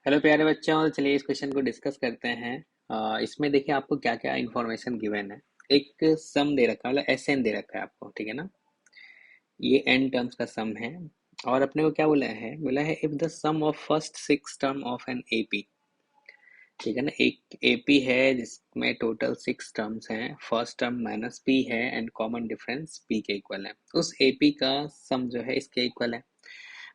Hello प्यारे बच्चों, चलिए इस क्वेश्चन को डिस्कस करते हैं। इसमें देखिए आपको क्या क्या इन्फॉर्मेशन गिवन है। एक सम दे रखा है, मतलब एस एन दे रखा है आपको, ठीक है ना। ये एन टर्म्स का सम है। और अपने को क्या बोला है if the sum of first six term of an AP, ठीक है ना। एक एपी है जिसमें टोटल सिक्स टर्म्स हैं, फर्स्ट टर्म माइनस पी है एंड कॉमन डिफरेंस पी के इक्वल है। उस एपी का सम जो है इसके इक्वल है।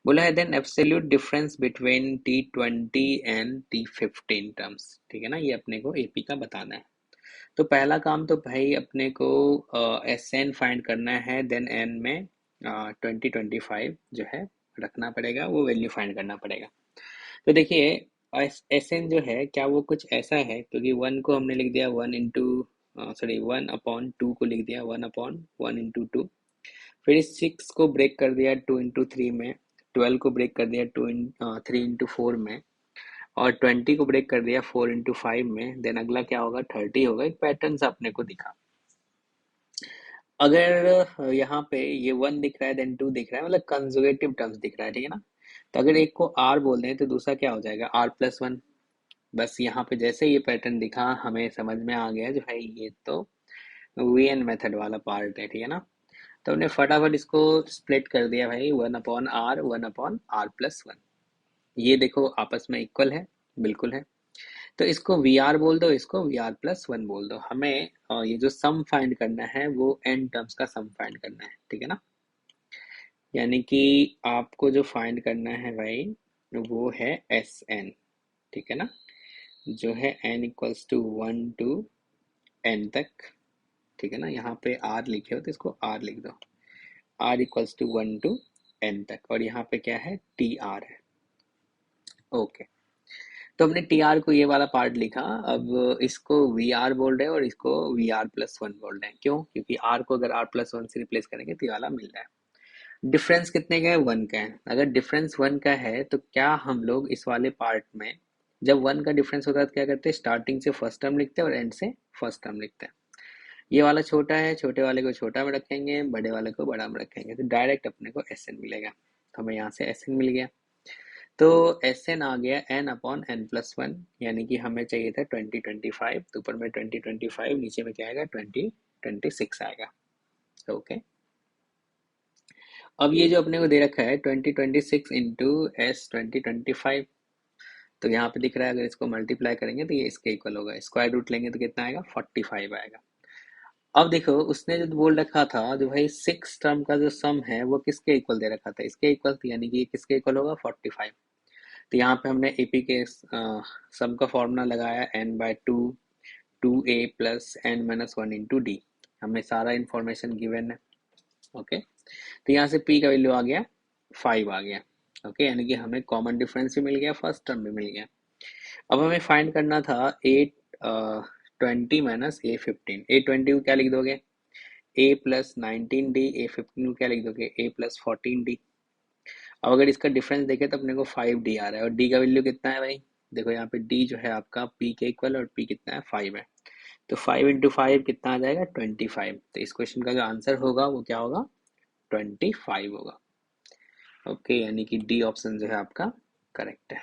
बोला है then absolute difference between T20 and T15 terms, ठीक है ना। ये अपने को एपी का बताना है। तो पहला काम तो भाई अपने को एस एन फाइंड करना है, देन एन में 2025 जो है रखना पड़ेगा, वो वैल्यू फाइंड करना पड़ेगा। तो देखिए एस एन जो है क्या वो कुछ ऐसा है, क्योंकि वन को हमने लिख दिया वन इंटू सॉरी 1/2 को लिख दिया 1/1 इंटू 2। फिर इस 6 को ब्रेक कर दिया 2 इंटू 3 में, 12 को ब्रेक कर दिया 3 इंटू 4 में, और 20 को ब्रेक कर दिया 4 इंटू 5 में। देन अगला क्या होगा, 30 होगा। एक पैटर्न सा अपने को दिखा। अगर यहाँ पे ये 1 दिख रहा है, देन 2 दिख रहा है, मतलब कंजुगेटिव टर्म्स दिख रहा है, ठीक है ना। तो अगर एक को आर बोल दें तो दूसरा क्या हो जाएगा, R+1। बस यहाँ पे जैसे ये पैटर्न दिखा हमें समझ में आ गया जो भाई ये तो वीएन मेथड वाला पार्ट है, ठीक है ना। तो हमने फटाफट इसको स्प्लिट कर दिया भाई, 1/R 1/R+1। ये देखो आपस में इक्वल है, बिल्कुल है। तो इसको वी आर बोल दो, इसको VR+1 बोल दो। हमें ये जो सम फाइंड करना है वो एन टर्म्स का सम फाइंड करना है, ठीक है ना। यानी कि आपको जो फाइंड करना है भाई वो है एस एन, ठीक है ना। जो है n=1 to n तक, ठीक है ना। यहाँ पे आर लिखे हो तो इसको आर लिख दो, r=1 to n तक। और यहाँ पे क्या है, टी आर है। ओके, तो हमने टी आर को ये वाला पार्ट लिखा। अब इसको वी आर बोल रहे हैं और इसको VR+1 बोल रहे हैं। क्यों? क्योंकि आर को अगर R+1 से रिप्लेस करेंगे तो ये वाला मिल रहा है। डिफरेंस कितने का है, 1 का है। अगर डिफरेंस 1 का है तो क्या हम लोग इस वाले पार्ट में जब 1 का डिफरेंस होता है तो क्या करते हैं, स्टार्टिंग से फर्स्ट टर्म लिखते हैं और एंड से फर्स्ट टर्म लिखते हैं। ये वाला छोटा है, छोटे वाले को छोटा में रखेंगे, बड़े वाले को बड़ा में रखेंगे, तो डायरेक्ट अपने को एस एन मिलेगा। तो हमें यहाँ से एस एन मिल गया। तो एस एन आ गया n/n+1, यानी कि हमें चाहिए था 2025। तो ऊपर में 2025, नीचे में क्या आएगा, 2026 आएगा। ओके, अब ये जो अपने को दे रखा है 2026 इंटू एस 2025, तो यहाँ पे दिख रहा है अगर इसको मल्टीप्लाई करेंगे तो ये इसके इक्वल होगा। स्क्वायर रूट लेंगे तो कितना आएगा, 45 आएगा। अब देखो उसने जो बोल रखा था जो भाई सिक्स टर्म का जो सम है वो किसके इक्वल दे रखा था, इसके इक्वल, यानी कि ये किसके इक्वल होगा, 45। तो यहाँ पे हमने एपी के सम का फॉर्मूला लगाया n/2 2a plus n-1 into D. हमें सारा इंफॉर्मेशन गिवन है। ओके, तो यहाँ से p का वैल्यू आ गया 5 आ गया। ओके, यानी कि हमें कॉमन डिफरेंस भी मिल गया, फर्स्ट टर्म भी मिल गया। अब हमें फाइंड करना था 820 - A15। A20 को क्या लिख दोगे, A+19D। A15 को क्या लिख दोगे, A+14D। अब अगर इसका डिफरेंस देखें तो अपने को 5D आ रहा है, और D का वैल्यू कितना है भाई, देखो यहाँ पे D जो है आपका P के इक्वल, और P कितना है, 5 है। तो 5 इंटू 5 कितना आ जाएगा, 25। तो इस क्वेश्चन का जो आंसर होगा वो क्या होगा, 25 होगा। ओके, यानी कि डी ऑप्शन जो है आपका करेक्ट है।